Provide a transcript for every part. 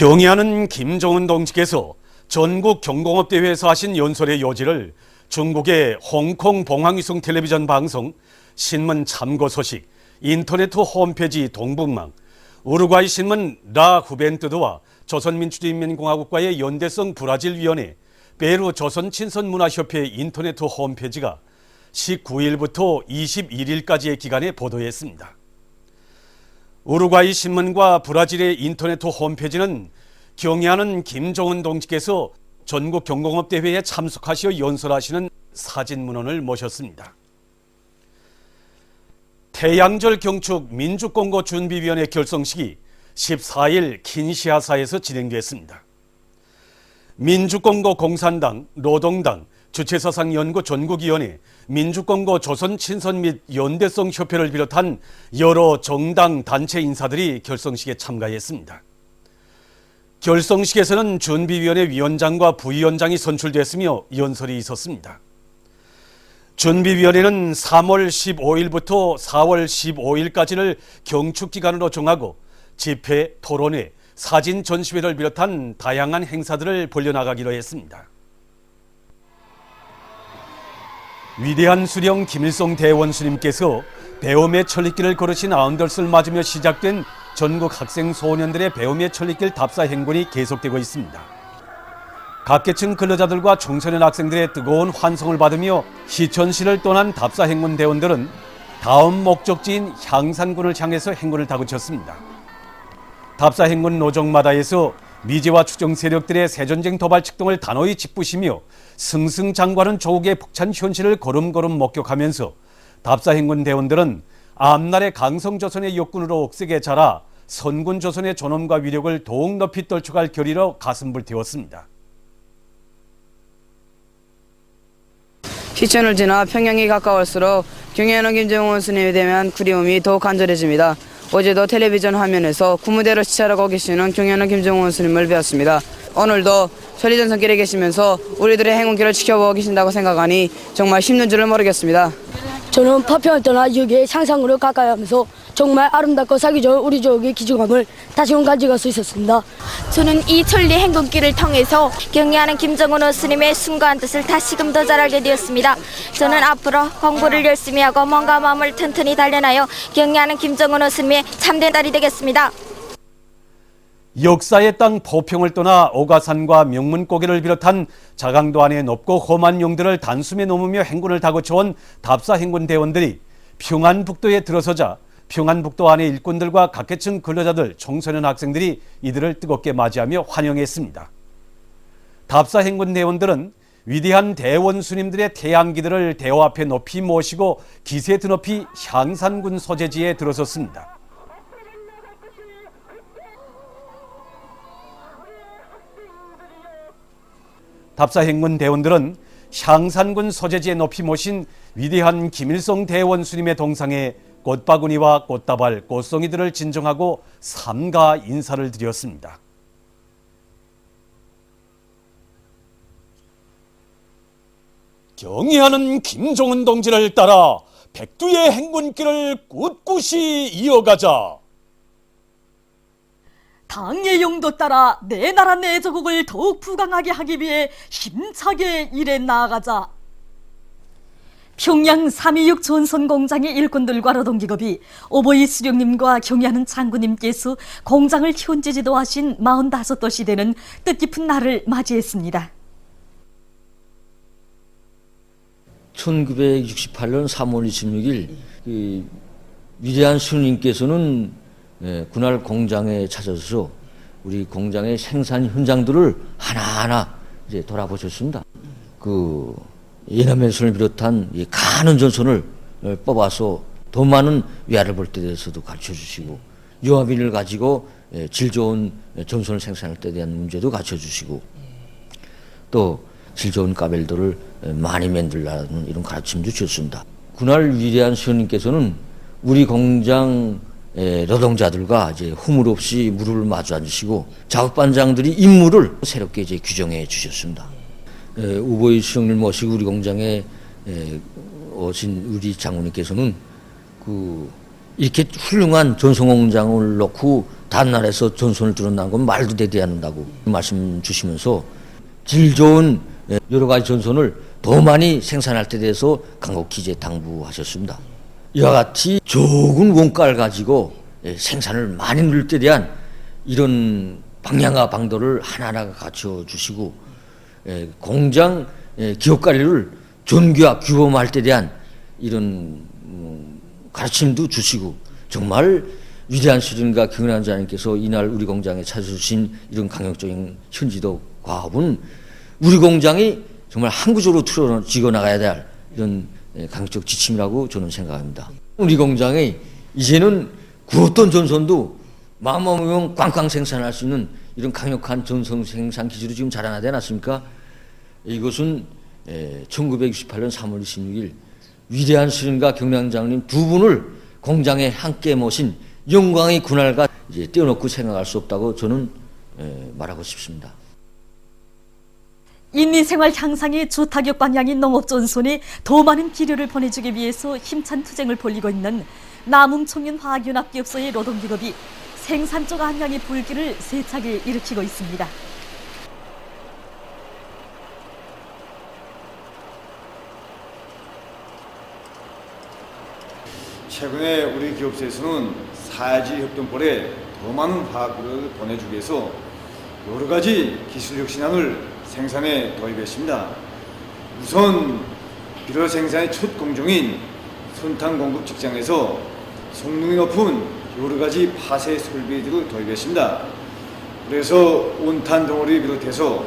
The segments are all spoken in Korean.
경의하는 김정은 동지께서 전국 경공업대회에서 하신 연설의 요지를 중국의 홍콩 봉황위성 텔레비전 방송, 신문 참고 소식, 인터넷 홈페이지 동북망, 우루과이 신문 라 후벤트드와 조선민주주의인민공화국과의 연대성 브라질위원회, 페루 조선친선문화협회 인터넷 홈페이지가 19일부터 21일까지의 기간에 보도했습니다. 우루과이 신문과 브라질의 인터넷 홈페이지는 경의하는 김정은 동지께서 전국 경공업대회에 참석하시어 연설하시는 사진문헌을 모셨습니다. 태양절 경축 민주공고 준비위원회 결성식이 14일 킨시하사에서 진행됐습니다. 민주공고 공산당, 노동당, 주체사상연구 전국위원회, 민주공고 조선친선 및 연대성 협회를 비롯한 여러 정당 단체 인사들이 결성식에 참가했습니다. 결성식에서는 준비위원회 위원장과 부위원장이 선출됐으며 연설이 있었습니다. 준비위원회는 3월 15일부터 4월 15일까지를 경축기간으로 정하고 집회, 토론회, 사진 전시회를 비롯한 다양한 행사들을 벌려나가기로 했습니다. 위대한 수령 김일성 대원수님께서 배움의 천리길을 걸으신 아흔덜을 맞으며 시작된 전국 학생 소년들의 배움의 천리길 답사 행군이 계속되고 있습니다. 각계층 근로자들과 청소년 학생들의 뜨거운 환성을 받으며 시천시를 떠난 답사 행군 대원들은 다음 목적지인 향산군을 향해서 행군을 다그쳤습니다. 답사 행군 노정마다에서 미제와 추정 세력들의 새전쟁 도발 측동을 단호히 짓부시며 승승장구하는 조국의 벅찬 현실을 걸음걸음 목격하면서 답사 행군 대원들은 앞날의 강성조선의 역군으로 억세게 자라 선군조선의 존엄과 위력을 더욱 높이 떨쳐갈 결의로 가슴 불태웠습니다. 시천을 지나 평양이 가까울수록 경의하는 김정은 스님에 대한 그리움이 더욱 간절해집니다. 어제도 텔레비전 화면에서 구무대로 시찰하고 계시는 경의하는 김정은 스님을 배웠습니다. 오늘도 천리전선길에 계시면서 우리들의 행운길을 지켜보고 계신다고 생각하니 정말 힘든 줄을 모르겠습니다. 저는 파평을 떠나 여기에 상상으로 가까이 하면서 정말 아름답고 살기 좋은 우리 조국의 기중함을 다시금 가져갈 수 있었습니다. 저는 이 천리 행군길을 통해서 경의하는 김정은 스님의 숭고한 뜻을 다시금 더 잘 알게 되었습니다. 저는 앞으로 공부를 열심히 하고 몸과 마음을 튼튼히 단련하여 경의하는 김정은 스님의 참된 딸이 되겠습니다. 역사의 땅 포평을 떠나 오가산과 명문고개를 비롯한 자강도 안의 높고 험한 용들을 단숨에 넘으며 행군을 다그쳐온 답사 행군 대원들이 평안북도에 들어서자 평안북도 안의 일꾼들과 각계층 근로자들, 청소년 학생들이 이들을 뜨겁게 맞이하며 환영했습니다. 답사 행군 대원들은 위대한 대원 스님들의 태양기들을 대호 앞에 높이 모시고 기세 드높이 향산군 소재지에 들어섰습니다. 답사 행군 대원들은 향산군 소재지에 높이 모신 위대한 김일성 대원 스님의 동상에 꽃바구니와 꽃다발, 꽃송이들을 진정하고 삼가 인사를 드렸습니다. 경의하는 김정은 동지를 따라 백두의 행군길을 꿋꿋이 이어가자. 당의 용도 따라 내 나라 내 조국을 더욱 부강하게 하기 위해 힘차게 일해 나아가자. 평양 326 전선공장의 일꾼들과 노동기업이 오보이 수령님과 경의하는 장군님께서 공장을 현재 지도하신 45도시 되는 뜻깊은 날을 맞이했습니다. 1968년 3월 26일 위대한 수님께서는 그날 공장에 찾아서 우리 공장의 생산 현장들을 하나하나 이제 돌아보셨습니다. 예남의 손을 비롯한 이 가는 전선을 뽑아서 더 많은 위아래 볼 때 대해서도 가르쳐 주시고, 유아비를 가지고 질 좋은 전선을 생산할 때에 대한 문제도 가르쳐 주시고, 또 질 좋은 까벨들을 많이 만들라는 이런 가르침도 주셨습니다. 그날 위대한 수녀님께서는 우리 공장 노동자들과 이제 허물 없이 무릎을 마주 앉으시고 작업반장들이 임무를 새롭게 이제 규정해 주셨습니다. 우보이 수령님 모시고 우리 공장에 오신 우리 장군님께서는 이렇게 훌륭한 전송공장을 놓고 단날에서 전선을 드러난 건 말도 되지 않는다고 말씀 주시면서 질 좋은 여러 가지 전선을 더 많이 생산할 때 대해서 간곡히 이제 당부하셨습니다. 이와 같이 적은 원가를 가지고 생산을 많이 늘릴 때 대한 이런 방향과 방도를 하나하나 갖춰 주시고 공장 기업 관리를 존귀화 규범할 때 대한 이런 가르침도 주시고 정말 위대한 수련가 경연한 자님께서 이날 우리 공장에 찾아주신 이런 강력적인 현지도 과업은 우리 공장이 정말 항구적으로 틀어지고 나가야 될 이런 강력적 지침이라고 저는 생각합니다. 우리 공장이 이제는 구웠던 전선도 마음먹으면 꽝꽝 생산할 수 있는 이런 강력한 전선 생산 기술이 지금 자라나지 않았습니까? 이것은 1968년 3월 26일 위대한 수련가 경량장님 두 분을 공장에 함께 모신 영광의 그날과 이제 떼어놓고 생각할 수 없다고 저는 말하고 싶습니다. 인민생활 향상의 주타격 방향인 농업전선에 더 많은 비료를 보내주기 위해서 힘찬 투쟁을 벌이고 있는 남웅청년화학연합기업소의 노동기업이 생산 쪽 안양의 불길을 세차게 일으키고 있습니다. 최근에 우리 기업체에서는 사지협동벌에 더 많은 화학비료를 보내주기 위해서 여러 가지 기술 혁신안을 생산에 도입했습니다. 우선 비료 생산의 첫 공정인 선탄 공급 직장에서 성능이 높은 여러 가지 파쇄 설비들을 도입했습니다. 그래서 온탄 덩어리 비롯해서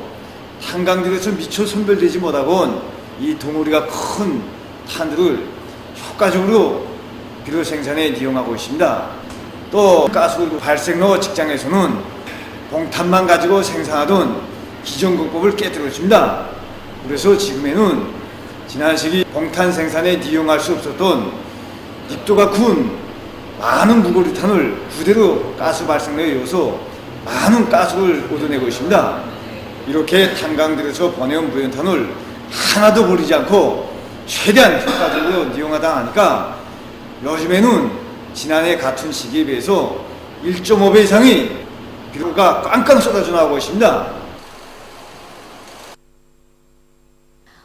탄강들에서 미처 선별되지 못하곤 이 덩어리가 큰 탄들을 효과적으로 비료 생산에 이용하고 있습니다. 또 가스 발생로 직장에서는 봉탄만 가지고 생산하던 기존 공법을 깨뜨렸습니다. 그래서 지금에는 지난 시기 봉탄 생산에 이용할 수 없었던 입도가 군 많은 무고리탄을 그대로 가스 발생로에 이어서 많은 가스를 얻어내고 있습니다. 이렇게 탄강들에서 보내온 무연탄을 하나도 버리지 않고 최대한 효과적으로 이용하다 하니까 요즘에는 지난해 같은 시기에 비해서 1.5배 이상의 비료가 꽝꽝 쏟아져 나오고 있습니다.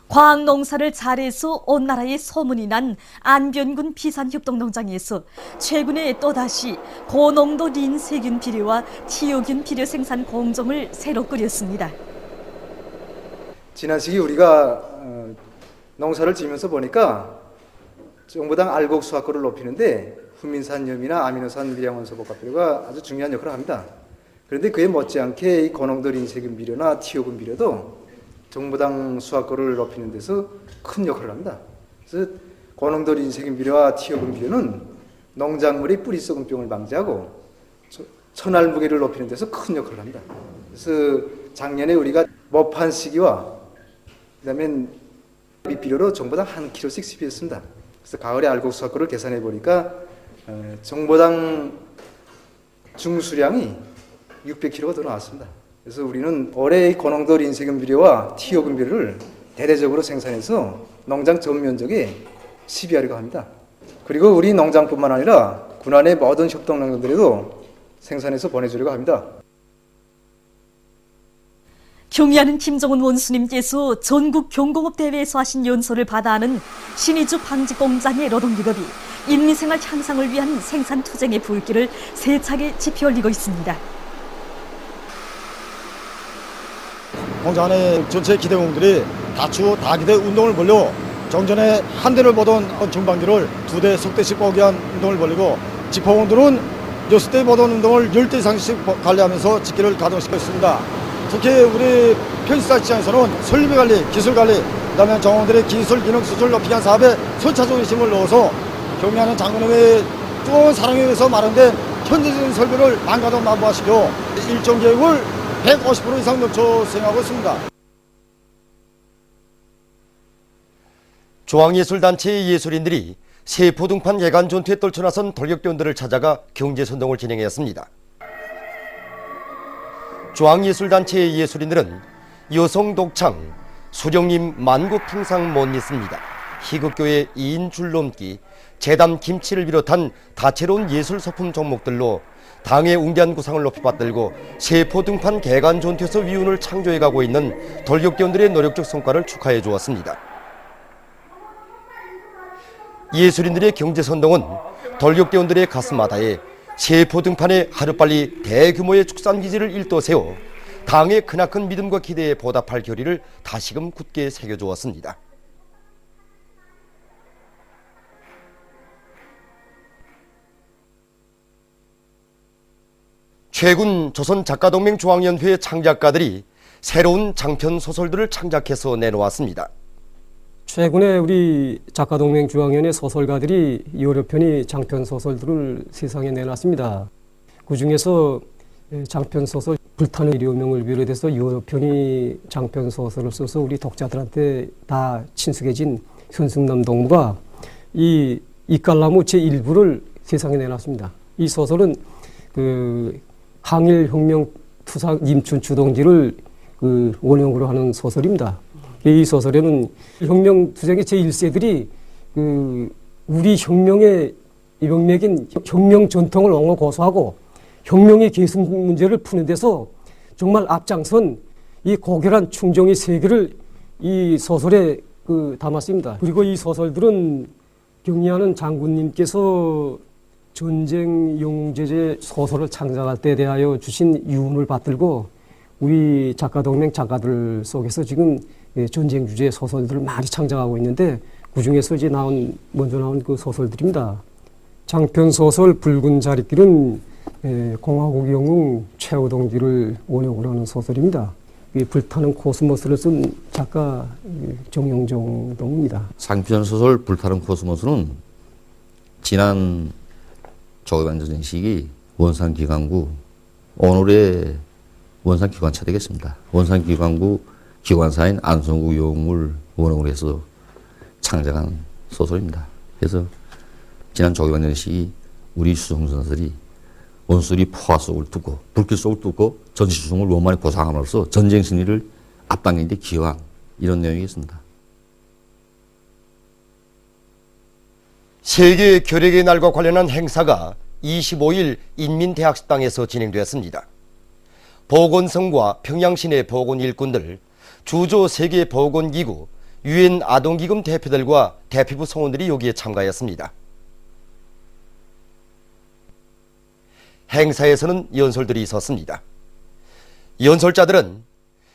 과학농사를 잘해서 온 나라에 소문이 난 안변군 비산협동농장에서 최근에 또다시 고농도 린세균 비료와 티오균 비료 생산 공정을 새로 꾸렸습니다. 지난 시기 우리가 농사를 지으면서 보니까 정부당 알곡 수확고를 높이는데 훈민산염이나 아미노산 미량원소 복합비료가 아주 중요한 역할을 합니다. 그런데 그에 못지않게 이 고농도 린세균 비료나 티오균 비료도 정부당 수확고를 높이는 데서 큰 역할을 합니다. 그래서 고농도 린세균 비료와 티오균 비료는 농작물의 뿌리 썩은병을 방지하고 천알 무게를 높이는 데서 큰 역할을 합니다. 그래서 작년에 우리가 모판 시기와 그다음에 비료로 정보당 한 킬로씩 습입했습니다. 그래서 가을에 알곡 수확고를 계산해 보니까 정보당 중수량이 600kg가 더 나왔습니다. 그래서 우리는 올해 고농도 린세균 비료와 티오균 비료를 대대적으로 생산해서 농장 전 면적에 시비하려고 합니다. 그리고 우리 농장뿐만 아니라 군안의 모든 협동농장들에도 생산해서 보내주려고 합니다. 경의하는 김정은 원수님께서 전국 경공업 대회에서 하신 연설을 받아하는 신의주 방직공장의 노동기업이 인민생활 향상을 위한 생산 투쟁의 불길을 세차게 지피 올리고 있습니다. 공장 안에 전체 기대공들이 다기대 운동을 벌려 정전에 한 대를 보던 정방기를 2대, 석대씩 보기 위한 운동을 벌리고 직포공들은 6대 보던 운동을 10대 이상씩 관리하면서 직기를 가동시키고 있습니다. 특히 우리 편시사 시장에서는 설비관리, 기술관리, 그다음에 정원들의 기술 기능 수준을 높이기 위한 사업에 선차적인 힘을 넣어서 경의하는 장군님의 뜨거운 사랑에 의해서 마련된 현대적인 설비를 망가도 마부화시켜 일정 계획을 150% 이상 넘쳐 수행하고 있습니다. 중앙예술단체의 예술인들이 세포등판 예간 전투에 떨쳐나선 돌격대원들을 찾아가 경제선동을 진행했습니다. 중앙예술단체의 예술인들은 여성 독창, 수령님 만국풍상 못 잊습니다. 희극교의 2인 줄넘기, 재단 김치를 비롯한 다채로운 예술 소품 종목들로 당의 웅대한 구상을 높이 받들고 세포 등판 개간 전투에서 위운을 창조해가고 있는 돌격대원들의 노력적 성과를 축하해 주었습니다. 예술인들의 경제선동은 돌격대원들의 가슴마다에 세포 등판에 하루빨리 대규모의 축산기지를 일도 세워 당의 크나큰 믿음과 기대에 보답할 결의를 다시금 굳게 새겨주었습니다. 최근 조선작가동맹 중앙연회 창작가들이 새로운 장편 소설들을 창작해서 내놓았습니다. 최근에 우리 작가동맹 중앙연회 소설가들이 여러 편의 장편 소설들을 세상에 내놨습니다. 그 중에서 장편 소설 불타는 일요명을 비롯해서 여러 편의 장편 소설을 써서 우리 독자들한테 다 친숙해진 현승남 동무가 이 이깔나무 제1부를 세상에 내놨습니다. 이 소설은 항일혁명 투사 임춘 주동지를 원형으로 하는 소설입니다. 이 소설에는 혁명 투쟁의 제1세들이 우리 혁명의 명맥인 혁명 전통을 옹호 고수하고 혁명의 계승 문제를 푸는 데서 정말 앞장선 이 고결한 충정의 세계를 이 소설에 담았습니다. 그리고 이 소설들은 경리하는 장군님께서 전쟁 용제제 소설을 창작할 때 대하여 주신 유언을 받들고 우리 작가동맹 작가들 속에서 지금 전쟁 주제의 소설들을 많이 창작하고 있는데 그중에서 이제 먼저 나온 그 소설들입니다. 장편 소설 붉은 자리길은 공화국 영웅 최우동지를 원형으로 하는 소설입니다. 불타는 코스모스를 쓴 작가 정영종 동무입니다. 장편 소설 불타는 코스모스는 지난 조국관전쟁 시기 원산기관구 오늘의 원산기관차 되겠습니다. 원산기관구 기관사인 안성구 영웅을 원형으로 해서 창작한 소설입니다. 그래서 지난 조국관전쟁 시기 우리 수송선사들이 원수들이 포화 속을 뚫고 불길 속을 뚫고 전시수송을 원만히 보상함으로써 전쟁 승리를 앞당기는 데 기여한 이런 내용이겠습니다. 세계 결핵의 날과 관련한 행사가 25일 인민대학식당에서 진행되었습니다. 보건성과 평양시내 보건 일꾼들, 주조 세계보건기구, UN 아동기금 대표들과 대피부 성원들이 여기에 참가했습니다. 행사에서는 연설들이 있었습니다. 연설자들은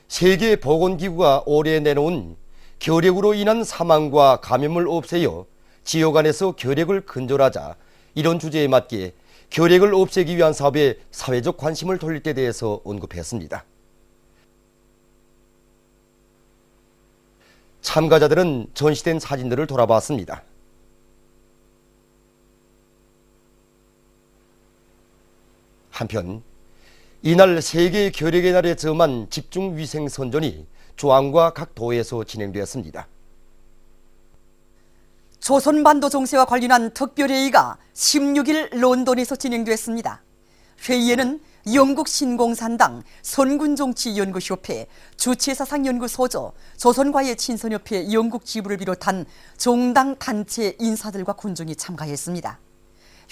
세계보건기구가 올해 내놓은 결핵으로 인한 사망과 감염을 없애어 지역 안에서 결핵을 근절하자 이런 주제에 맞게 결핵을 없애기 위한 사업에 사회적 관심을 돌릴 때 대해서 언급했습니다. 참가자들은 전시된 사진들을 돌아봤습니다. 한편 이날 세계 결핵의 날에 점한 집중위생선전이 조항과 각 도에서 진행되었습니다. 조선반도 정세와 관련한 특별회의가 16일 런던에서 진행됐습니다. 회의에는 영국 신공산당 선군정치연구협회 주체사상연구소죠, 조선과의 친선협회 영국 지부를 비롯한 정당 단체 인사들과 군중이 참가했습니다.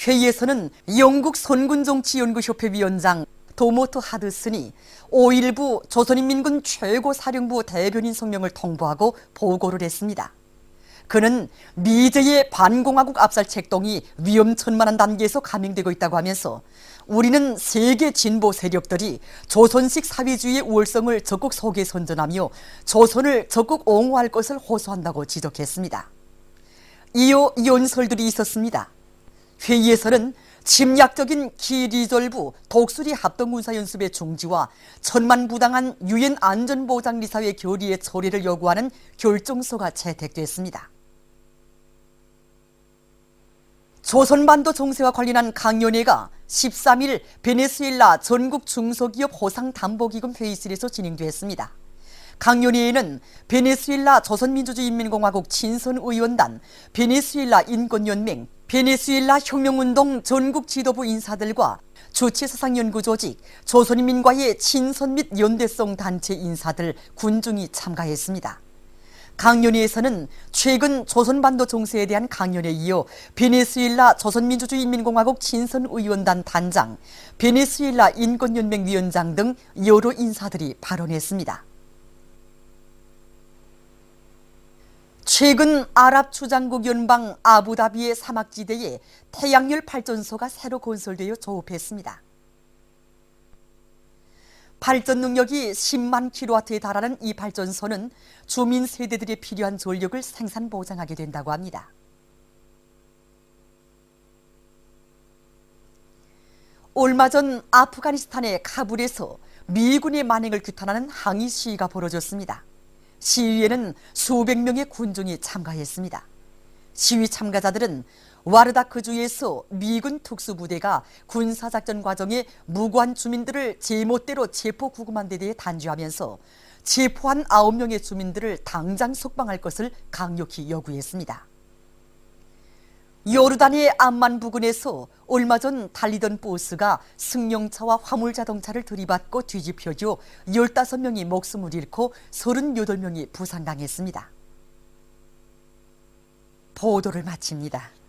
회의에서는 영국 선군정치연구협회 위원장 도모트 하드슨이 5.19 조선인민군 최고사령부 대변인 성명을 통보하고 보고를 했습니다. 그는 미제의 반공화국 압살 책동이 위험천만한 단계에서 감행되고 있다고 하면서 우리는 세계 진보 세력들이 조선식 사회주의의 우월성을 적극 소개 선전하며 조선을 적극 옹호할 것을 호소한다고 지적했습니다. 이어 연설들이 있었습니다. 회의에서는 침략적인 기리졸부 독수리 합동군사연습의 중지와 천만부당한 유엔 안전보장리사회 결의의 처리를 요구하는 결정서가 채택됐습니다. 조선반도 정세와 관련한 강연회가 13일 베네수엘라 전국 중소기업 호상담보기금 회의실에서 진행됐습니다. 강연회에는 베네수엘라 조선민주주의인민공화국 친선의원단, 베네수엘라 인권연맹, 베네수엘라 혁명운동 전국 지도부 인사들과 주체사상연구조직, 조선인민과의 친선 및 연대성 단체 인사들, 군중이 참가했습니다. 강연회에서는 최근 조선반도 정세에 대한 강연에 이어 베네수엘라 조선민주주의인민공화국 친선의원단 단장, 베네수엘라 인권연맹 위원장 등 여러 인사들이 발언했습니다. 최근 아랍 주장국 연방 아부다비의 사막지대에 태양열 발전소가 새로 건설되어 조업했습니다. 발전 능력이 10만 킬로와트에 달하는 이 발전소는 주민 세대들이 필요한 전력을 생산 보장하게 된다고 합니다. 얼마 전 아프가니스탄의 카불에서 미군의 만행을 규탄하는 항의 시위가 벌어졌습니다. 시위에는 수백 명의 군중이 참가했습니다. 시위 참가자들은 와르다크주에서 미군 특수부대가 군사작전 과정에 무고한 주민들을 제멋대로 체포 구금한 데 대해 단죄하면서 체포한 9명의 주민들을 당장 석방할 것을 강력히 요구했습니다. 요르단의 암만 부근에서 얼마 전 달리던 버스가 승용차와 화물자동차를 들이받고 뒤집혀져 15명이 목숨을 잃고 38명이 부상당했습니다. 보도를 마칩니다.